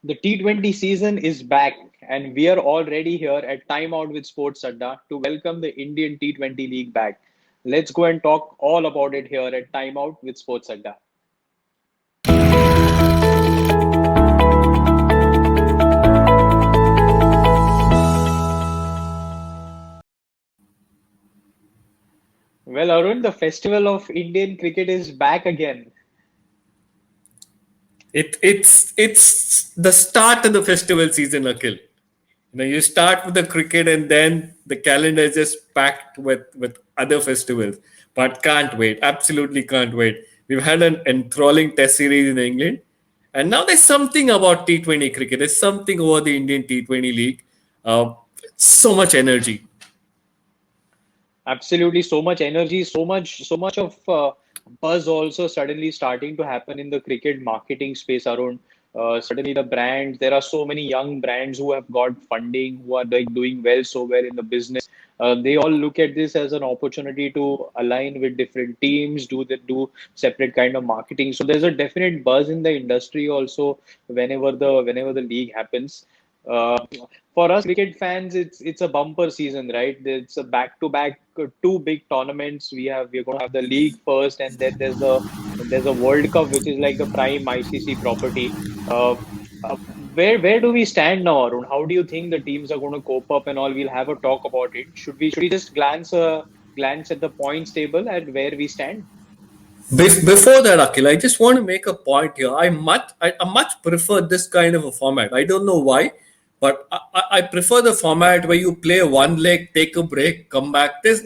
The T20 season is back, and we are already here at Timeout with Sports Adda to welcome the Indian T20 League back. Let's go and talk all about it here at Timeout with Sports Adda. Well, Arun, the festival of Indian cricket is back again. It's the start of the festival season, Akhil. You start with the cricket and then the calendar is just packed with other festivals. But can't wait. Absolutely can't wait. We've had an enthralling test series in England. And now there's something about T20 cricket. There's something over the Indian T20 League. Uh, so much energy. Absolutely, so much energy, so much of buzz also suddenly starting to happen in the cricket marketing space around. Suddenly, the brands. There are so many young brands who have got funding, who are like doing well, so well in the business. They all look at this as an opportunity to align with different teams, do separate kind of marketing. So there's a definite buzz in the industry also whenever the league happens. Uh, for us cricket fans, it's a bumper season, right? It's a back-to-back two big tournaments. We're going to have the league first, and then there's a World Cup, which is like the prime ICC property. Uh, where do we stand now, Arun? How do you think the teams are going to cope up and all? We'll have a talk about it. Should we just glance at the points table at where we stand? Before that, Akhil, I just want to make a point here. I much prefer this kind of a format. I don't know why, but I prefer the format where you play one leg, take a break, come back. There's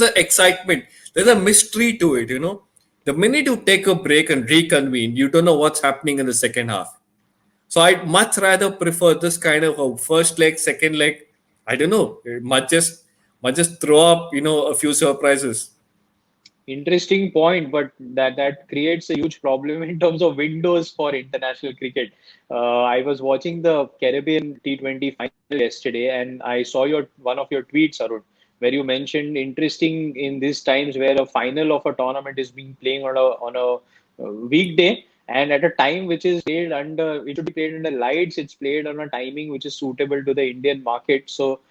an excitement. There's a mystery to it. The minute you take a break and reconvene, you don't know what's happening in the second half. So I'd much rather prefer this kind of a first leg, second leg. I don't know. It might just throw up, a few surprises. Interesting point, but that creates a huge problem in terms of windows for international cricket. I was watching the Caribbean T20 final yesterday, and I saw your one of your tweets, Arun, where you mentioned interesting in these times where a final of a tournament is being playing on a weekday, and at a time which is played under it should be played under lights. It's played on a timing which is suitable to the Indian market. So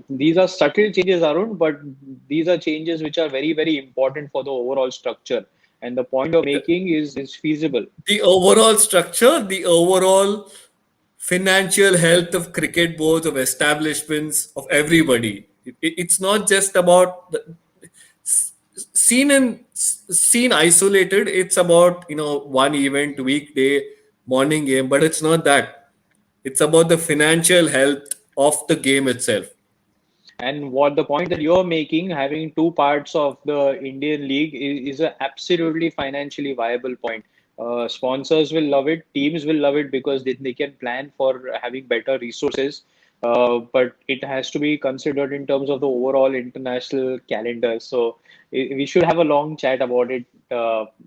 these are subtle changes, Arun, but these are changes which are very, very important for the overall structure. And the point of making is feasible. The overall structure, the overall financial health of cricket boards, of establishments, of everybody. It's not just about seen isolated. It's about one event, weekday, morning game, but it's not that. It's about the financial health of the game itself. And what the point that you're making, having two parts of the Indian league is a absolutely financially viable point. Sponsors will love it, teams will love it because they can plan for having better resources. But it has to be considered in terms of the overall international calendar. So we should have a long chat about it,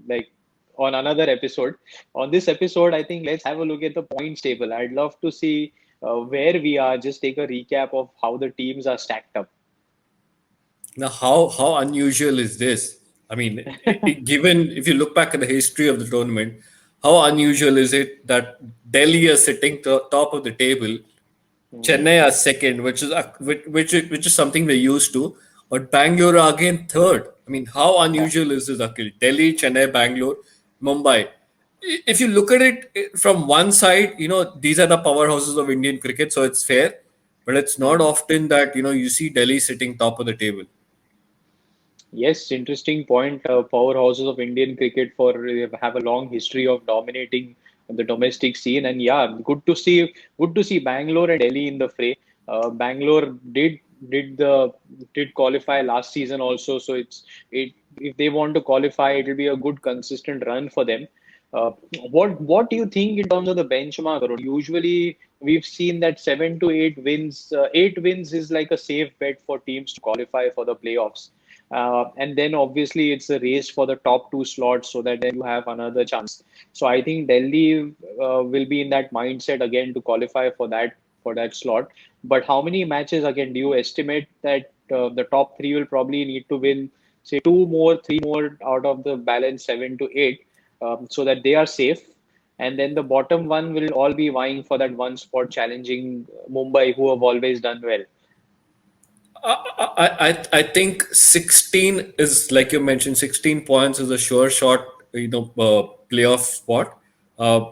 like on another episode. On this episode, I think let's have a look at the points table. I'd love to see where we are. Just take a recap of how the teams are stacked up. Now, how unusual is this? I mean, given if you look back at the history of the tournament, how unusual is it that Delhi is sitting top of the table, Mhm. Chennai are second, which is something we're used to, but Bangalore are again third. I mean, how Yeah. unusual is this, Akhil? Delhi, Chennai, Bangalore, Mumbai. If you look at it from one side, these are the powerhouses of Indian cricket, so it's fair. But it's not Mhm. often that you see Delhi sitting top of the table. Yes, interesting point. Powerhouses of Indian cricket for have a long history of dominating the domestic scene, and yeah, good to see Bangalore and Delhi in the fray. Bangalore did the did qualify last season also, so it if they want to qualify, it will be a good consistent run for them. Uh, what do you think in terms of the benchmark, Arun? Usually, we've seen that 7 to 8 wins. 8 wins is like a safe bet for teams to qualify for the playoffs. And then obviously it's a race for the top two slots so that then you have another chance. So I think Delhi will be in that mindset again to qualify for that slot. But how many matches again do you estimate that the top three will probably need to win, say two more, three more out of the balance 7 to 8, so that they are safe? and then the bottom one will all be vying for that one spot, challenging Mumbai, who have always done well. I think 16 is, like you mentioned, 16 points is a sure shot, playoff spot.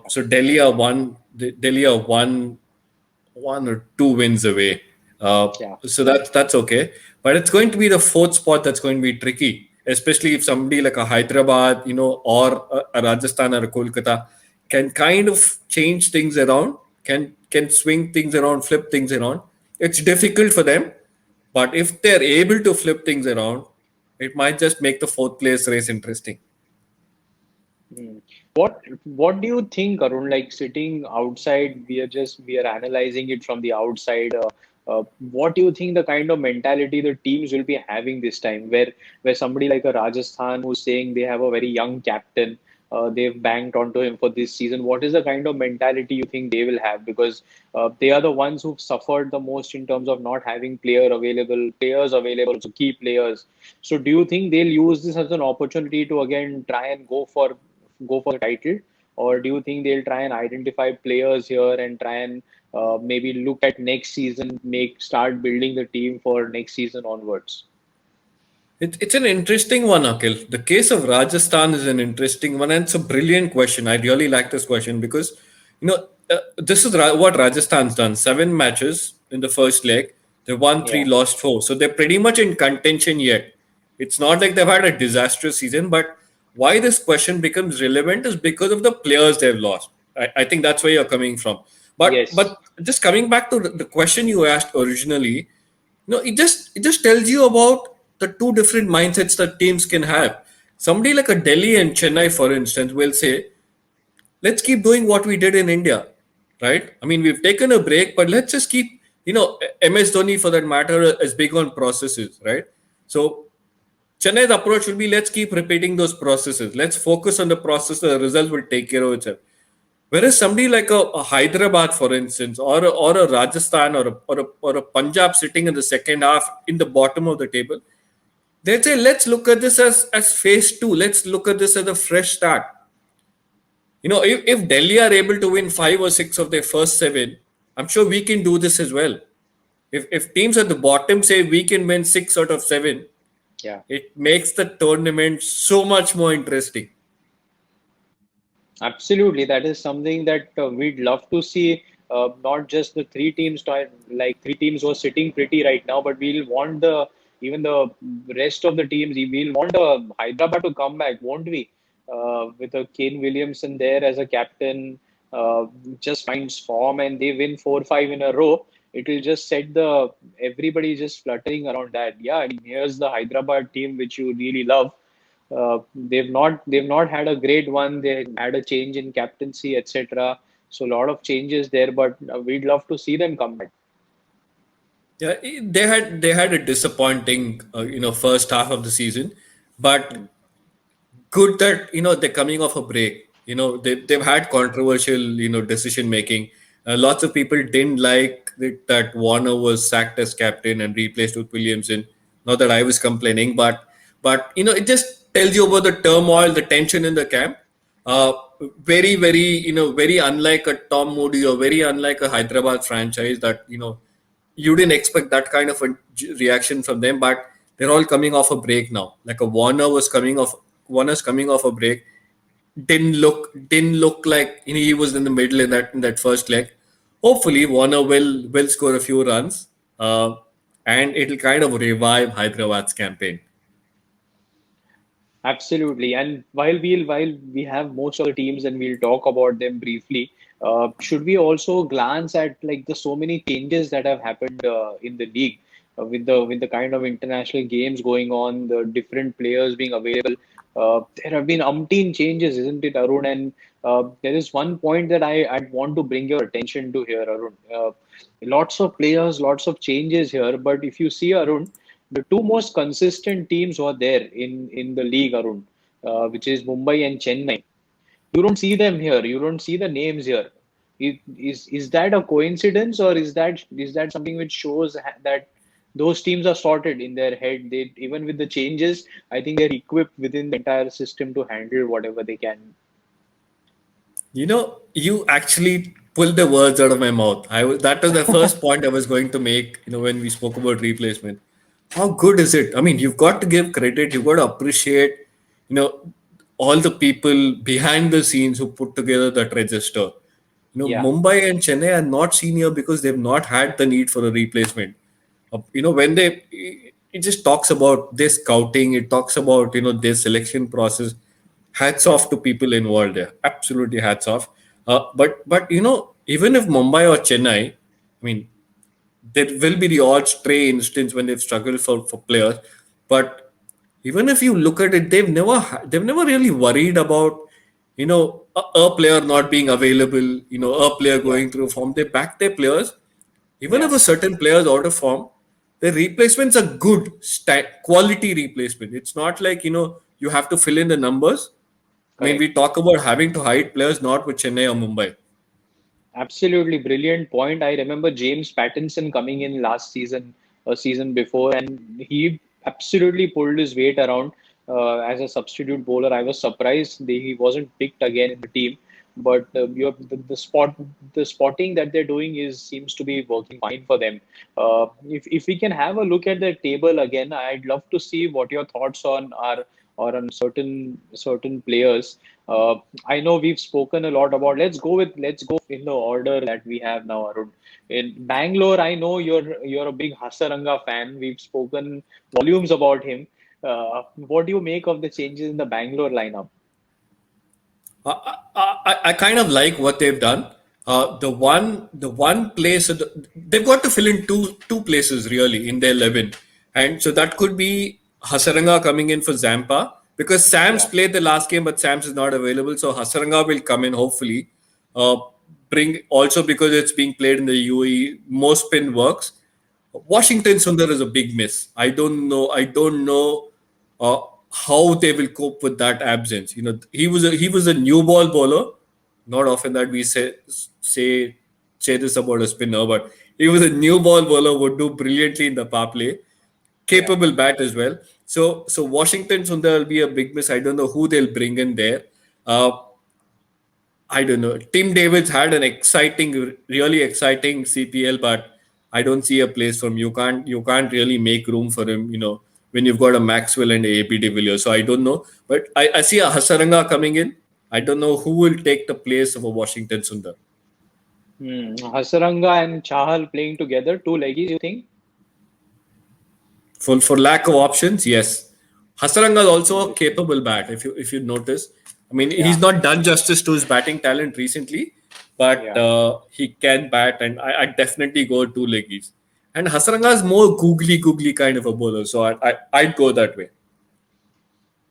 So Delhi are one or two wins away. Yeah. So that's okay. But it's going to be the fourth spot that's going to be tricky, especially if somebody like a Hyderabad, or a Rajasthan or a Kolkata can kind of change things around, can swing things around, flip things around. It's difficult for them, but if they're able to flip things around, it might just make the fourth place race interesting. Hmm. What do you think, Arun? Like sitting outside, we are analyzing it from the outside. What do you think the kind of mentality the teams will be having this time, where somebody like a Rajasthan who's saying they have a very young captain, they've banked onto him for this season. What is the kind of mentality you think they will have? Because they are the ones who've suffered the most in terms of not having players available, so key players. So do you think they'll use this as an opportunity to again try and go for the title, or do you think they'll try and identify players here and try and maybe look at next season, start building the team for next season onwards? It's an interesting one, Akhil. The case of Rajasthan is an interesting one, and it's a brilliant question. I really like this question because, this is what Rajasthan's done. 7 matches in the first leg. They won three, Yeah. lost four. So they're pretty much in contention yet. It's not like they've had a disastrous season, but why this question becomes relevant is because of the players they've lost. I think that's where you're coming from. But Yes. but just coming back to the question you asked originally, it just tells you about the two different mindsets that teams can have. Somebody like a Delhi and Chennai, for instance, will say, let's keep doing what we did in India, right? I mean, we've taken a break, but let's just keep, MS Dhoni for that matter is big on processes, right? So Chennai's approach will be, let's keep repeating those processes. Let's focus on the process. The results will take care of itself. Whereas somebody like a Hyderabad, for instance, or a Rajasthan or a Punjab sitting in the second half in the bottom of the table, they say, let's look at this as phase two. Let's look at this as a fresh start. If Delhi are able to win 5 or 6 of their first 7, I'm sure we can do this as well. If teams at the bottom say we can win 6 out of 7, Yeah. it makes the tournament so much more interesting. Absolutely, that is something that we'd love to see. Not just the like three teams who are sitting pretty right now, but we'll want even the rest of the teams. We'll want Hyderabad to come back, won't we? With a Kane Williamson there as a captain, just finds form and they win 4-5 in a row. It will just set everybody just fluttering around that. Yeah, I mean, here's the Hyderabad team which you really love. They've not had a great one. They had a change in captaincy, etc. So a lot of changes there, but we'd love to see them come back. Yeah, they had a disappointing first half of the season, but good that they're coming off a break. They've had controversial decision making. Lots of people didn't like that Warner was sacked as captain and replaced with Williamson. Not that I was complaining, but it just tells you about the turmoil, the tension in the camp. uh, Very, very, very unlike a Tom Moody or very unlike a Hyderabad franchise that you didn't expect that kind of a reaction from them, but they're all coming off a break now. Like a Warner's coming off a break. Didn't look like he was in the middle in that first leg. Hopefully, Warner will score a few runs, and it'll kind of revive Hyderabad's campaign. Absolutely. And while we have most of the teams and we'll talk about them briefly, should we also glance at like the so many changes that have happened in the league with the kind of international games going on, the different players being available. There have been umpteen changes, isn't it, Arun? And there is one point that I want to bring your attention to here, Arun. Lots of players, lots of changes here, but if you see, Arun, the two most consistent teams who are there in the league, Arun, which is Mumbai and Chennai. You don't see them here. You don't see the names here. Is that a coincidence, or is that something which shows that those teams are sorted in their head? They even with the changes, I think they're equipped within the entire system to handle whatever they can. You actually pulled the words out of my mouth. That was the first point I was going to make, when we spoke about replacement. How good is it? I mean, you've got to give credit, you've got to appreciate, you know, all the people behind the scenes who put together that register. Yeah, Mumbai and Chennai are not senior because they've not had the need for a replacement. When it just talks about their scouting, it talks about, their selection process. Hats off to people involved there. Absolutely hats off. But even if Mumbai or Chennai, I mean, there will be the odd stray instance when they've struggled for players. But even if you look at it, they've never really worried about a player not being available, a player yeah, going through form. They back their players. Even if yeah. a certain player is out of form, the replacements are good, quality replacement. It's not like you have to fill in the numbers. I mean, we Correct. talk about having to hide players, not with Chennai or Mumbai. Absolutely brilliant point. I remember James Pattinson coming in last season, a season before, and he absolutely pulled his weight around as a substitute bowler. I was surprised he wasn't picked again in the team, but the spotting that they're doing is seems to be working fine for them. If we can have a look at the table again, I'd love to see what your thoughts on are or on certain players. I know we've spoken a lot about. Let's go in the order that we have now, Arun. In Bangalore, I know you're a big Hasaranga fan. We've spoken volumes about him. What do you make of the changes in the Bangalore lineup? I kind of like what they've done. The one place they've got to fill in two places really in their 11, and so that could be Hasaranga coming in for Zampa because Sam's Yeah, played the last game, but Sam's is not available. So Hasaranga will come in hopefully. Uh, bring also because it's being played in the UAE, more spin works. Washington Sundar is a big miss. I don't know uh, how they will cope with that absence. He was a new ball bowler. Not often that we say say this about a spinner, but he was a new ball bowler. Would do brilliantly in the power play. yeah, Capable bat as well. So Washington Sundar will be a big miss. I don't know who they'll bring in there. Uh, I don't know. Tim Davids had an exciting, really exciting CPL, but I don't see a place for him. You can't really make room for him, when you've got a Maxwell and a AP de Villiers. So I don't know. But I see a Hasaranga coming in. I don't know who will take the place of a Washington Sundar. Hasaranga and Chahal playing together, two leggies. You think? For lack of options, yes. Hasaranga is also a Interesting. capable bat. If you notice, I mean, he's Yeah, not done justice to his batting talent recently, but yeah. he can bat, and I definitely go two leggies. And Hasaranga is more googly kind of a bowler, so I'd go that way.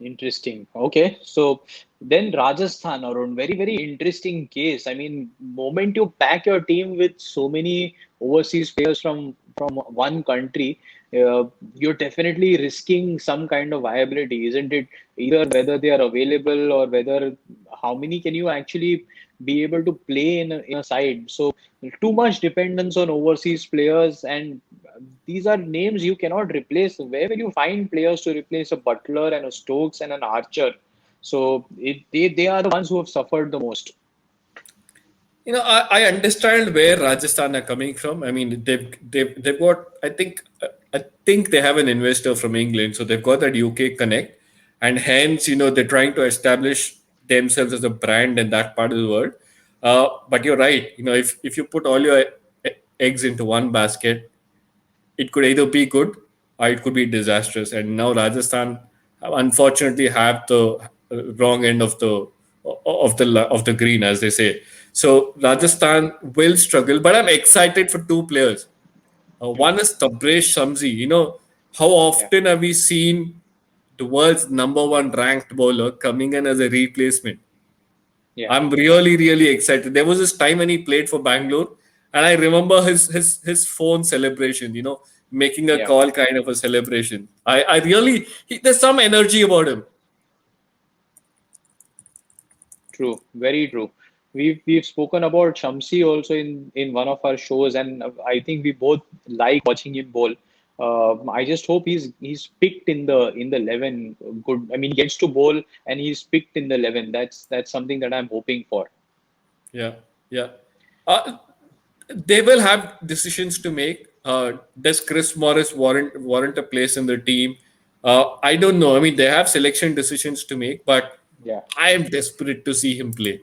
Interesting. Okay, so then Rajasthan, Arun, very, very interesting case. I mean, moment you pack your team with so many overseas players from one country, you're definitely risking some kind of viability, isn't it? Either whether they are available or whether how many can you actually be able to play in a side. So too much dependence on overseas players, and these are names you cannot replace. Where will you find players to replace a Butler and a Stokes and an Archer? So they are the ones who have suffered the most. I understand where Rajasthan are coming from. I mean, they've got. I think they have an investor from England, so they've got that UK connect, and hence they're trying to establish themselves as a brand in that part of the world. But you're right. If you put all your eggs into one basket, it could either be good or it could be disastrous. And now Rajasthan, unfortunately, have the wrong end of the green, as they say. So Yeah, Rajasthan will struggle, but I'm excited for two players. One hmm, is Tabriz Shamsi. How yeah, often have we seen the world's number one ranked bowler coming in as a replacement? yeah, I'm really, really excited. There was this time when he played for Bangalore, and I remember his phone celebration. Making a yeah. call kind of a celebration. I really there's some energy about him. True, very true. We've spoken about Shamsi also in one of our shows, and I think we both like watching him bowl. I just hope he's picked in the 11. Good. I mean, he gets to bowl and he's picked in the 11. That's something that I'm hoping for. Yeah, yeah. Uh, they will have decisions to make. Does Chris Morris warrant a place in the team? I don't know. I mean, they have selection decisions to make, but Yeah. I am desperate to see him play.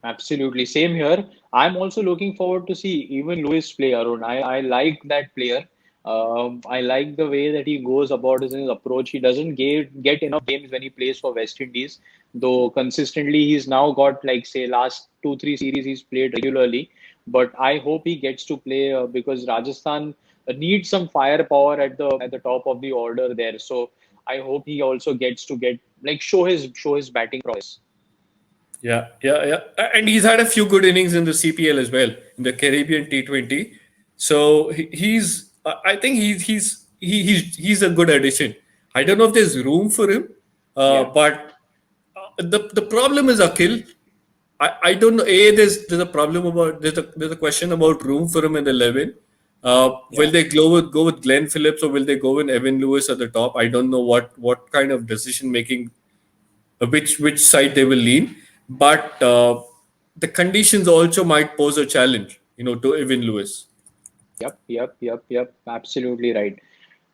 Absolutely. Same here. I'm also looking forward to see even Lewis play, Arun. I like that player. I like the way that he goes about his approach. He doesn't get enough games when he plays for West Indies, though consistently he's now got, like, say, last 2, 3 series he's played regularly. But I hope he gets to play because Rajasthan needs some firepower at the top of the order there. So I hope he also gets to get, like, show his batting prowess. Yeah, yeah, yeah. And he's had a few good innings in the CPL as well, in the Caribbean T20. So he's, I think he's a good addition. I don't know if there's room for him, Yeah. but the problem is Akhil. I don't know. There's a problem about there's a question about room for him in the 11. Will Yeah. they go with Glenn Phillips, or will they go with Evan Lewis at the top? I don't know what kind of decision making, which side they will lean. But the conditions also might pose a challenge, to Evan Lewis. Yep. Absolutely right.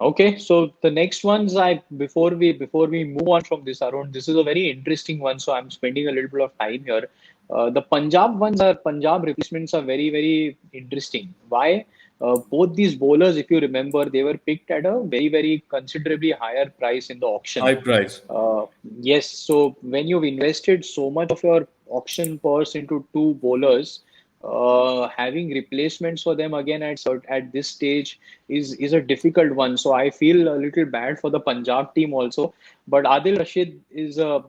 Okay, so the next ones, I before we move on from this, Arun, this is a very interesting one. So I'm spending a little bit of time here. The Punjab replacements are very, very interesting. Why? Both these bowlers, if you remember, they were picked at a very, very considerably higher price in the auction. High price. Uh, yes, so when you've invested so much of your auction purse into two bowlers, having replacements for them again at this stage is a difficult one. So I feel a little bad for the Punjab team also. But Adil Rashid is a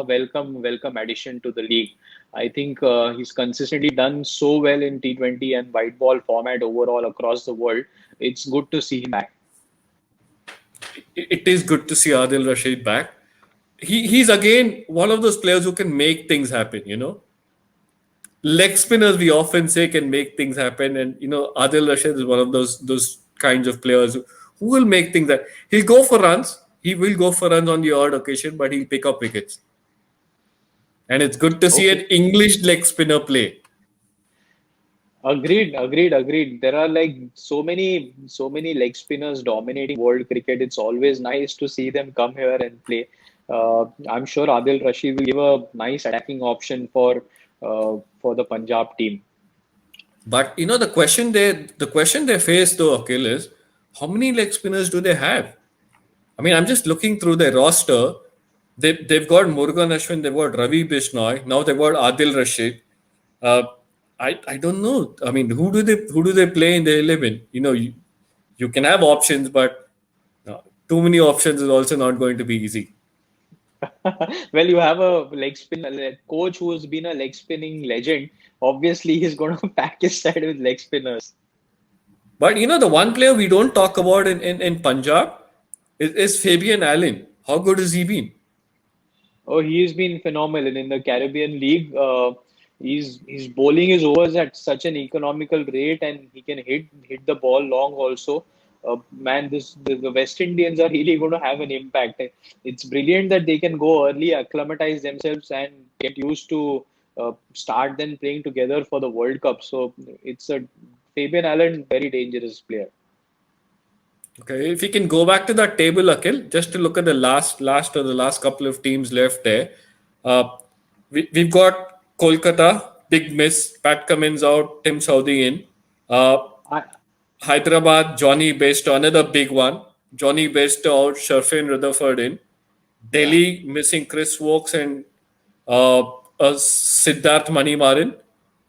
welcome addition to the league. I think he's consistently done so well in T20 and white ball format overall across the world. It's good to see him back. It is good to see Adil Rashid back. He's again one of those players who can make things happen. Leg spinners, we often say, can make things happen, and Adil Rashid is one of those kinds of players who will make things that he'll go for runs. He will go for runs on the odd occasion, but he'll pick up wickets. And it's good to see an Okay. English leg spinner play. Agreed. There are, like, so many leg spinners dominating world cricket. It's always nice to see them come here and play. I'm sure Adil Rashid will give a nice attacking option for the Punjab team. But the question they face though, Akhil, is how many leg spinners do they have? I mean, I'm just looking through their roster. They've got Murugan Ashwin, they've got Ravi Bishnoi, now they've got Adil Rashid. Uh, I don't know. I mean, who do they play in the 11? You can have options, but too many options is also not going to be easy. Well, you have a a coach who's been a leg spinning legend. Obviously, he's going to pack his side with leg spinners. But the one player we don't talk about in Punjab is Fabian Allen. How good has he been? Oh, he's been phenomenal in the Caribbean League. He's bowling his overs at such an economical rate, and he can hit the ball long also. Man, the West Indians are really going to have an impact. It's brilliant that they can go early, acclimatize themselves, and get used to start then playing together for the World Cup. So it's a Fabian Allen, very dangerous player. Okay, if you can go back to that table, Akhil, just to look at the last couple of teams left there. Uh, we've got Kolkata, big miss. Pat Cummins out, Tim Southee in. Uh, I, Hyderabad, Johnny Bairstow, another big one. Johnny Bairstow out, Sharfin Rutherford in. yeah. Delhi missing Chris Wokes and uh, Siddharth Manimaran.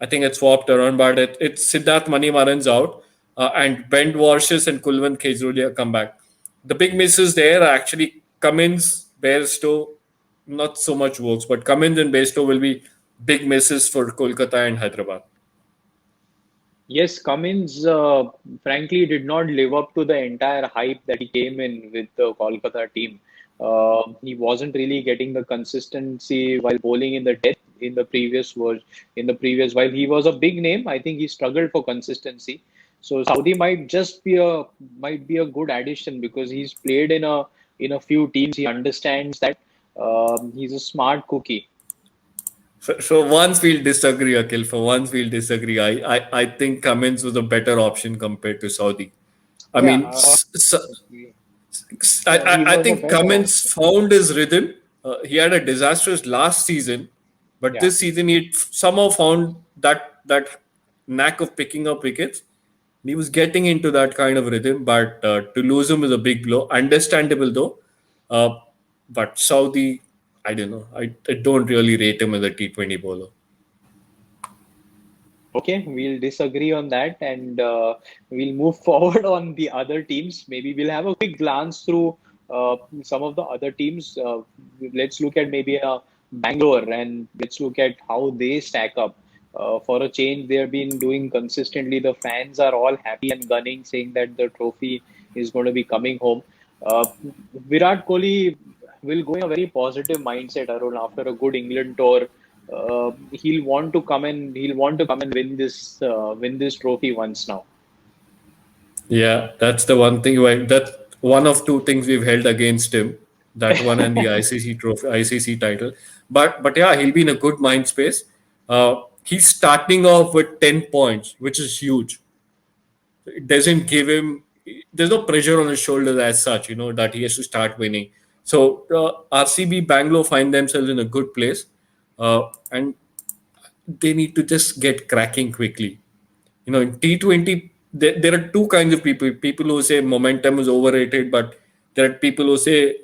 I think it's swapped around, but it's Siddharth Manimaran's out, and Ben Warshes and Kulwant Kejrolia come back. The big misses there are actually Cummins, Bairstow, not so much Wokes, but Cummins and Bairstow will be big misses for Kolkata and Hyderabad. Yes, Cummins, frankly, did not live up to the entire hype that he came in with the Kolkata team. He wasn't really getting the consistency while bowling in the death while he was a big name. I think he struggled for consistency. So Saudi might be a good addition because he's played in a few teams. He understands that. He's a smart cookie. For once we'll disagree, Akhil. For once we'll disagree. I think Cummins was a better option compared to Saudi. I Yeah, mean, he I was a think better Cummins option. found his rhythm. He had a disastrous last season, but Yeah. this season he somehow found that knack of picking up wickets. He was getting into that kind of rhythm, but to lose him is a big blow. Understandable though. Uh, but Saudi, I don't know. I don't really rate him as a T20 bowler. Okay, we'll disagree on that, and we'll move forward on the other teams. Maybe we'll have a quick glance through some of the other teams. Let's look at maybe Bangalore, and let's look at how they stack up. For a change, they have been doing consistently. The fans are all happy and gunning, saying that the trophy is going to be coming home. Uh, Virat Kohli will go in a very positive mindset, Arun, after a good England tour. He'll want to come and win this trophy once now. Yeah, that's the one thing. That's one of two things we've held against him. That one and the ICC trophy, ICC title. But yeah, he'll be in a good mind space. He's starting off with 10 points, which is huge. It doesn't give him. There's no pressure on his shoulders as such. That he has to start winning. So RCB Bangalore find themselves in a good place, and they need to just get cracking quickly. In T20, there are two kinds of people. People who say momentum is overrated, but there are people who say,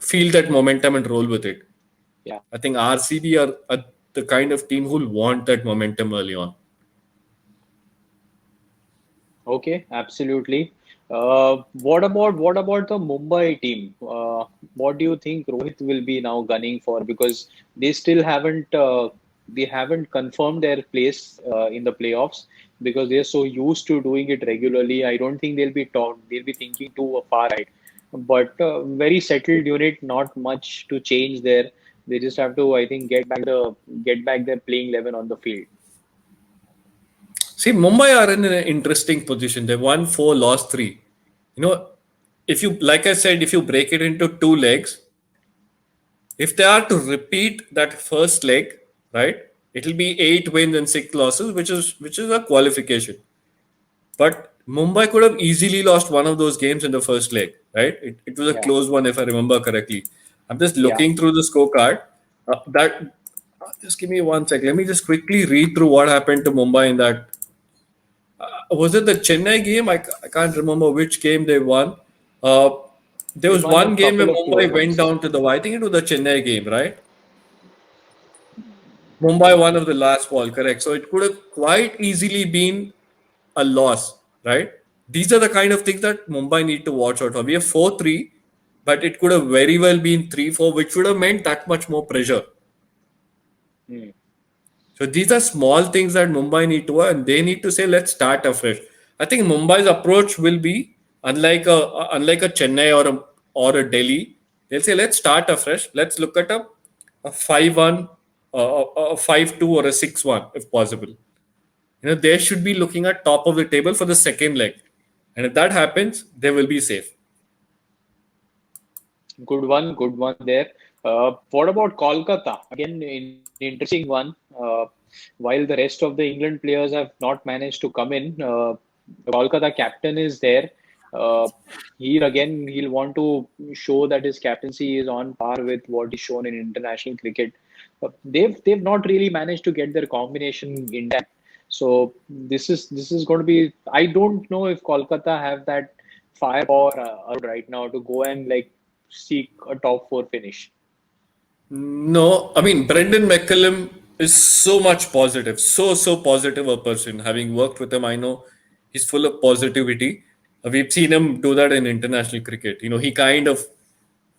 feel that momentum and roll with it. Yeah. I think RCB are the kind of team who'll want that momentum early on. Okay, absolutely. What about the Mumbai team? What do you think Rohit will be now gunning for? Because they still haven't confirmed their place in the playoffs because they're so used to doing it regularly. I don't think they'll be thinking too far ahead. But very settled unit, not much to change there. They just have to, I think, get back their playing 11 on the field. See, Mumbai are in an interesting position. They won four, lost three. You know, if you, like I said, if you break it into two legs, if they are to repeat that first leg, right, it'll be 8 wins and 6 losses, which is a qualification. But Mumbai could have easily lost one of those games in the first leg, right? It was a Yeah, close one, if I remember correctly. I'm just yeah. looking through the scorecard. Just give me 1 sec. Let me just quickly read through what happened to Mumbai in that. Was it the Chennai game? I can't remember which game they won. Uh, there They was won a one game where couple of close Mumbai went ones. down to the. I think it was the Chennai game, right? Mumbai one of the last ball, correct. So it could have quite easily been a loss, right? These are the kind of things that Mumbai need to watch out for. We have 4-3, but it could have very well been 3-4, which would have meant that much more pressure. Hmm. So these are small things that Mumbai need to, and they need to say, let's start afresh. I think Mumbai's approach will be unlike a Chennai or a Delhi. They'll say, let's start afresh. Let's look at a 5-1, a 5-2, or a 6-1 if possible. They should be looking at top of the table for the second leg, and if that happens, they will be safe. Good one there. What about Kolkata? Again, interesting one. While the rest of the England players have not managed to come in, the Kolkata captain is there. Uh, he'll want to show that his captaincy is on par with what is shown in international cricket. They've not really managed to get their combination intact. So this is going to be. I don't know if Kolkata have that firepower right now to go and like seek a top four finish. No, I mean Brendan McCullum is so much positive, so positive a person. Having worked with him, I know he's full of positivity. We've seen him do that in international cricket. He kind of,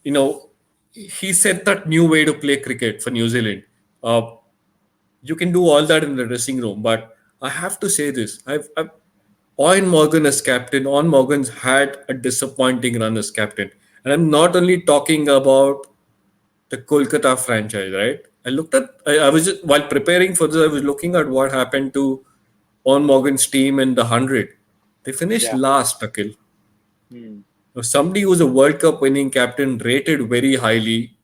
you know, he set that new way to play cricket for New Zealand. Uh, you can do all that in the dressing room, but I have to say this: I've Owen Morgan as captain. Owen Morgan's had a disappointing run as captain, and I'm not only talking about the Kolkata franchise, right? I was just, while preparing for this, I was looking at what happened to On Morgan's team in the 100. They finished Yeah. last, Akil. Hmm. Now, somebody who's a World Cup winning captain, rated very highly,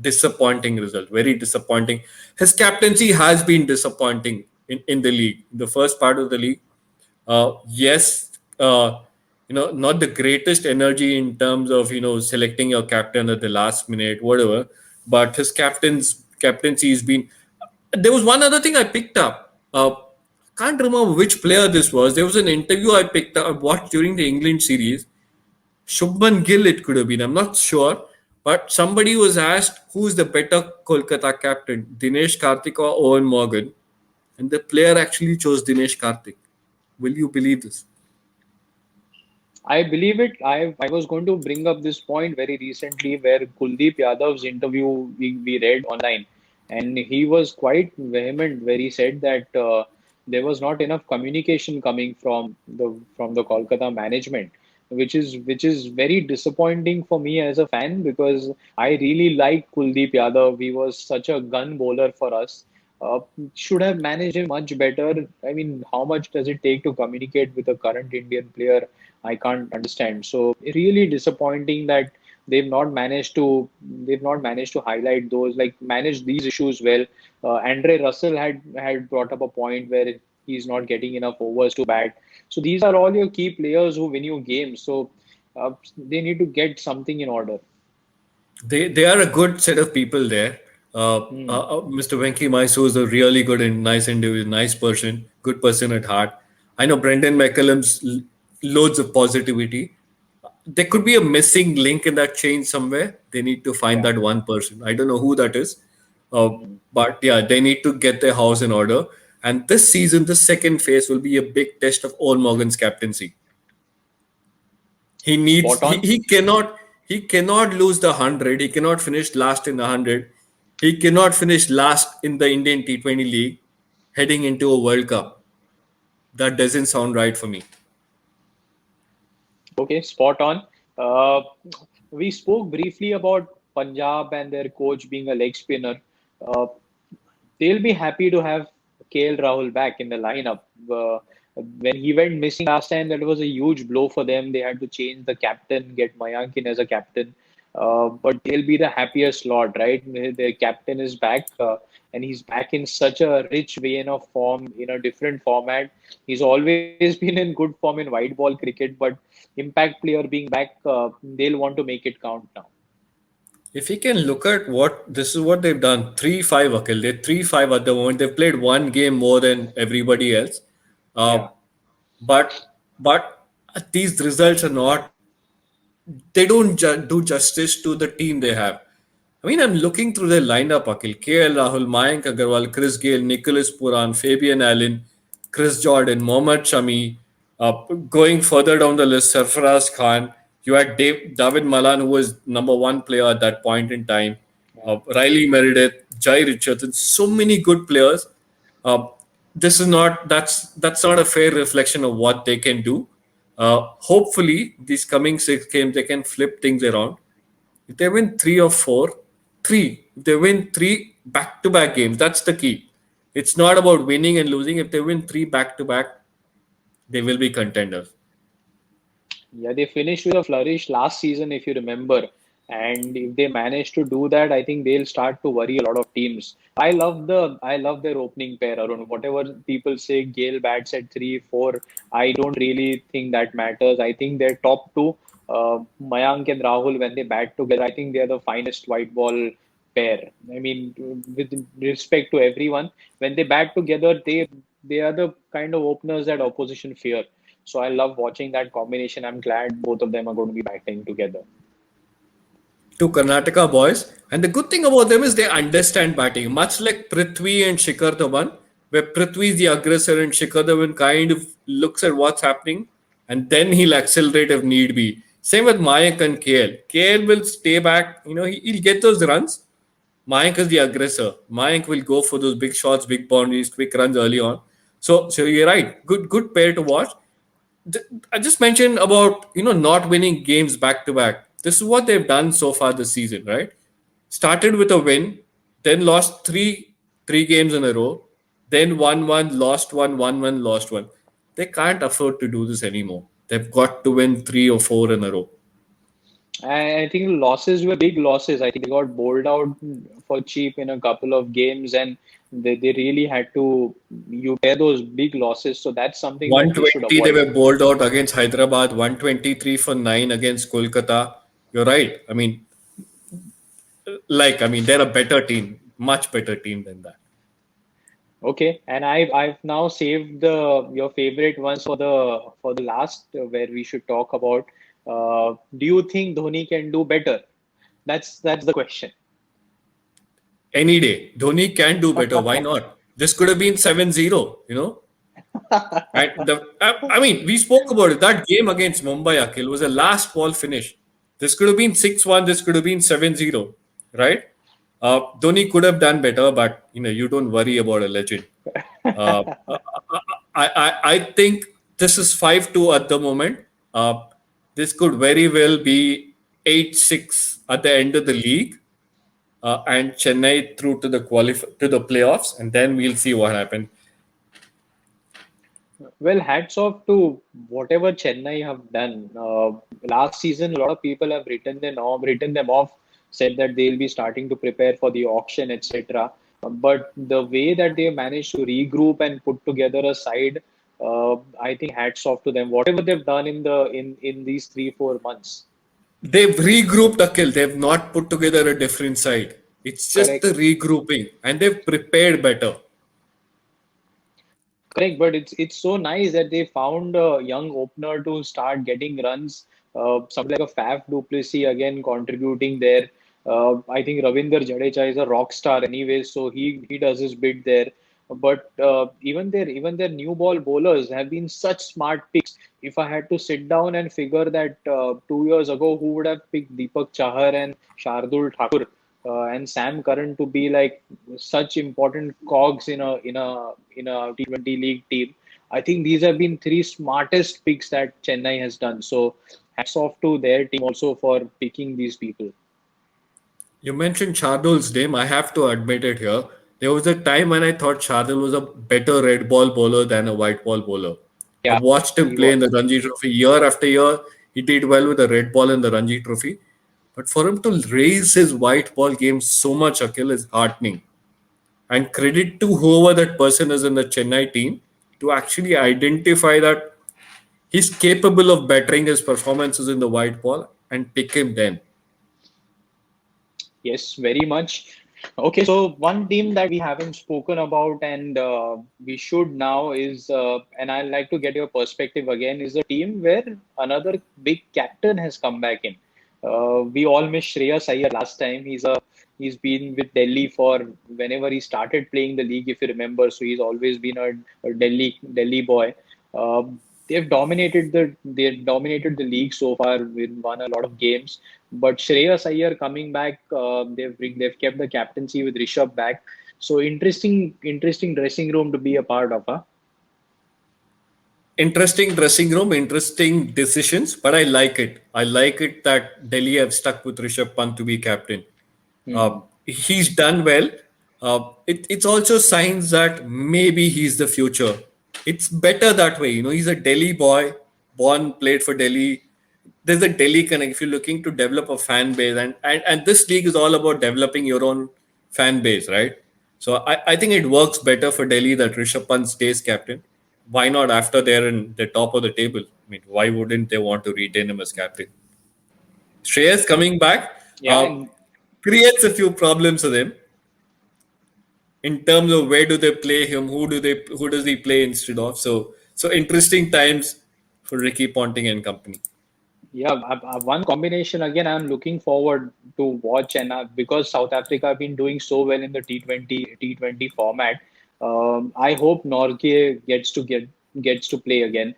disappointing result. Very disappointing. His captaincy has been disappointing in the league. The first part of the league, yes, not the greatest energy in terms of selecting your captain at the last minute, whatever. But his captaincy has been. There was one other thing I picked up. Can't remember which player this was. There was an interview I picked up, I watched during the England series. Shubman Gill, it could have been. I'm not sure. But somebody was asked who's the better Kolkata captain, Dinesh Karthik or Owen Morgan? And the player actually chose Dinesh Karthik. Will you believe this? I believe it. I was going to bring up this point very recently where Kuldeep Yadav's interview we read online, and he was quite vehement where he said that there was not enough communication coming from the Kolkata management, which is very disappointing for me as a fan because I really like Kuldeep Yadav. He was such a gun bowler for us. Uh, should have managed him much better. I mean, how much does it take to communicate with a current Indian player? I can't understand. So really disappointing that they've not managed to highlight those, like manage these issues well. Andre Russell had brought up a point where he's not getting enough overs to bat. So these are all your key players who win you games. So they need to get something in order. They are a good set of people there. Hmm. Mr. Venki Mysore is a really good and nice individual, nice person, good person at heart. I know Brendan McCullum's loads of positivity. There could be a missing link in that chain somewhere. They need to find Yeah. that one person. I don't know who that is, uh, Hmm. but yeah, they need to get their house in order. And this season, the second phase will be a big test of Owen Morgan's captaincy. He needs Spot on. he cannot lose the 100. He cannot finish last in the 100. He cannot finish last in the Indian T20 League heading into a World Cup. That doesn't sound right for me. Okay, spot on. Uh, we spoke briefly about Punjab and their coach being a leg spinner. Uh, they'll be happy to have KL Rahul back in the lineup. When he went missing last time, that was a huge blow for them. They had to change the captain, get Mayank in as a captain. But they'll be the happiest lot, right? The captain is back, and he's back in such a rich vein of form in a different format. He's always been in good form in white ball cricket, but impact player being back, they'll want to make it count now. If you can look at this is what they've done 3-5, Akhil. They're 3-5 at the moment. They've played one game more than everybody else. Uh, Yeah. but these results are not they don't do justice to the team they have. I mean, I'm looking through their lineup, Akhil. KL Rahul, Mayank Agarwal, Chris Gale, Nicholas Puran, Fabian Allen, Chris Jordan, Mohammad Shami. Going further down the list, Sarfaraz Khan. You had David Malan, who was number one player at that point in time. Yeah. Riley Meredith, Jai Richardson. So many good players. Uh, this is not that's not a fair reflection of what they can do. Hopefully, these coming six games they can flip things around. If they win three or four, three. If they win three back-to-back games, that's the key. It's not about winning and losing. If they win three back-to-back, they will be contenders. Yeah, they finished with a flourish last season, if you remember. And if they manage to do that, I think they'll start to worry a lot of teams. I love their opening pair, Arun. Whatever people say, Gale bats at 3, 4. I don't really think that matters. I think their top two, Mayank and Rahul, when they bat together, I think they're the finest white ball pair. I mean, with respect to everyone, when they bat together, they are the kind of openers that opposition fear. So I love watching that combination. I'm glad both of them are going to be batting together. Two Karnataka boys. And the good thing about them is they understand batting, much like Prithvi and Shikhar Dhawan, where Prithvi is the aggressor and Shikhar Dhawan kind of looks at what's happening and then he'll accelerate if need be. Same with Mayank and KL. KL will stay back, he'll get those runs. Mayank is the aggressor. Mayank will go for those big shots, big boundaries, quick runs early on. So you're right. Good pair to watch. I just mentioned about not winning games back to back. This is what they've done so far this season, right? Started with a win, then lost three games in a row, then won one, lost one, won one, lost one. They can't afford to do this anymore. They've got to win three or four in a row. I think losses were big losses. I think they got bowled out for cheap in a couple of games, and they really had to you bear those big losses. So that's something that they should 120 they avoid. were bowled out against Hyderabad, 123 for 9 against Kolkata. You're right. They're a better team, much better team than that. Okay, and I've now saved the your favorite ones for the last where we should talk about. Do you think Dhoni can do better? That's the question. Any day, Dhoni can do better. Why not? This could have been 7-0, you know? We spoke about it. That game against Mumbai, Akhil, was a last ball finish. This could have been 6-1. This could have been 7-0, right? Dhoni could have done better, but you don't worry about a legend. Uh, I think this is 5-2 at the moment. This could very well be 8-6 at the end of the league, and Chennai through to the playoffs, and then we'll see what happens. Well, hats off to whatever Chennai have done. Last season, a lot of people have written them off, said that they'll be starting to prepare for the auction, etc. But the way that they managed to regroup and put together a side, I think hats off to them. Whatever they've done in these 3 4 months. They've regrouped, Akhil. They've not put together a different side. It's just the Correct. regrouping, and they've prepared better. Correct, but it's so nice that they found a young opener to start getting runs. Somebody like a Faf du Plessis again contributing there. I think Ravinder Jadeja is a rock star anyway, so he does his bit there. But even their new ball bowlers have been such smart picks. If I had to sit down and figure that 2 years ago, who would have picked Deepak Chahar and Shardul Thakur and Sam Curran to be like such important cogs in a T20 league team. I think these have been three smartest picks that Chennai has done. So hats off to their team also for picking these people. You mentioned Shardul's name. I have to admit it here. There was a time when I thought Shardul was a better red ball bowler than a white ball bowler. Yeah, I've watched him he play in the was. Ranji Trophy year after year. He did well with the red ball in the Ranji Trophy. But for him to raise his white ball game so much, Akhil, is heartening. And credit to whoever that person is in the Chennai team to actually identify that he's capable of bettering his performances in the white ball and pick him then. Yes, very much. Okay, so one team that we haven't spoken about and we should now is, and I'd like to get your perspective again, is a team where another big captain has come back in. We all missed Shreyas Iyer last time. He's been with Delhi for whenever he started playing the league, if you remember. So he's always been a Delhi boy. They've dominated the league so far. We've won a lot of games. But Shreyas Iyer coming back, they've kept the captaincy with Rishabh back. So interesting dressing room to be a part of, huh? Interesting dressing room, interesting decisions, but I like it. I like it that Delhi have stuck with Rishabh Pant to be captain. He's done well. It's also signs that maybe he's the future. It's better that way. He's a Delhi boy, born, played for Delhi. There's a Delhi connect. If you're looking to develop a fan base, and this league is all about developing your own fan base, right? So I think it works better for Delhi that Rishabh Pant stays captain. Why not after they're in the top of the table? Why wouldn't they want to retain him as captain? Shreyas coming back Yeah, and creates a few problems for them in terms of where do they play him, who does he play instead of. So interesting times for Ricky Ponting and company. yeah, one combination again. I'm looking forward to watch, and because South Africa have been doing so well in the T20 format, I hope Norgay gets to play again.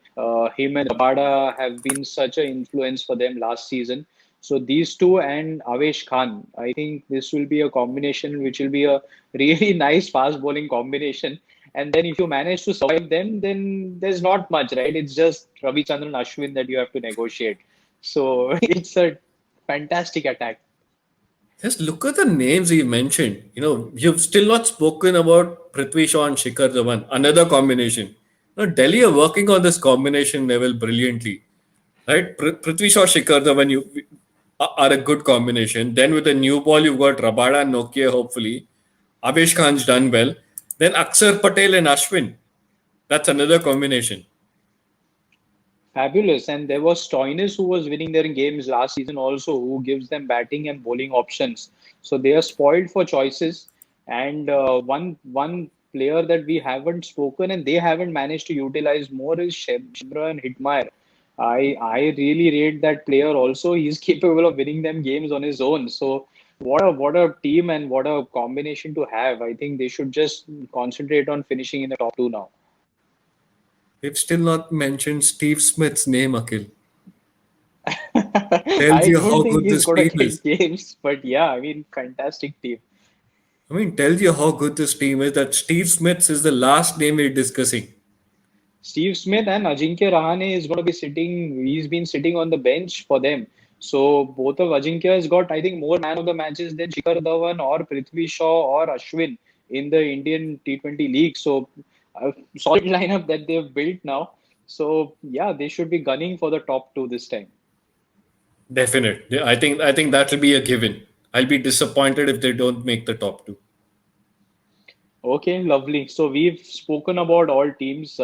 Him and Rabada have been such an influence for them last season. So these two and Avesh Khan, I think this will be a combination which will be a really nice fast bowling combination. And then if you manage to survive them, then there's not much, right? It's just Ravichandran Ashwin that you have to negotiate. So it's a fantastic attack. Just look at the names he mentioned. You've still not spoken about Prithvi Shaw and Shikhar Dhawan, another combination. Delhi are working on this combination level brilliantly, right? Prithvi Shaw, Shikhar Dhawan, are a good combination. Then with the new ball, you've got Rabada and Nokia, hopefully. Avesh Khan's done well. Then Akshar Patel and Ashwin. That's another combination. Fabulous. And there was Stoinis who was winning their games last season also, who gives them batting and bowling options. So they are spoiled for choices. And one player that we haven't spoken and they haven't managed to utilize more is Shebra and Hitmire. I really rate that player also. He's capable of winning them games on his own. So what a team and what a combination to have. I think they should just concentrate on finishing in the top two now. We've still not mentioned Steve Smith's name, Akhil. Tells I you don't how think good he's this gonna team get is. games, but yeah, I mean, fantastic team. I mean, tells you how good this team is that Steve Smith's is the last name we're discussing. Steve Smith and Ajinkya Rahane is going to be sitting. He's been sitting on the bench for them. So both of Ajinkya has got, I think, more man of the matches than Shikhar Dhawan or Prithvi Shaw or Ashwin in the Indian T20 league. So a solid lineup that they've built now. So yeah, they should be gunning for the top two this time. Definite. Yeah, I think that will be a given. I'll be disappointed if they don't make the top two. Okay, lovely. So we've spoken about all teams.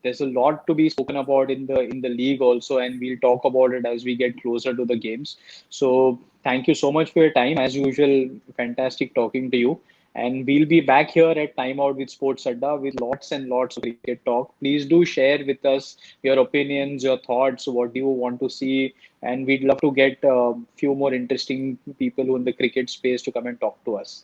There's a lot to be spoken about in the league also, and we'll talk about it as we get closer to the games. So thank you so much for your time. As usual, fantastic talking to you. And we'll be back here at Time Out with Sports Adda with lots and lots of cricket talk. Please do share with us your opinions, your thoughts, what do you want to see, and we'd love to get a few more interesting people who in the cricket space to come and talk to us.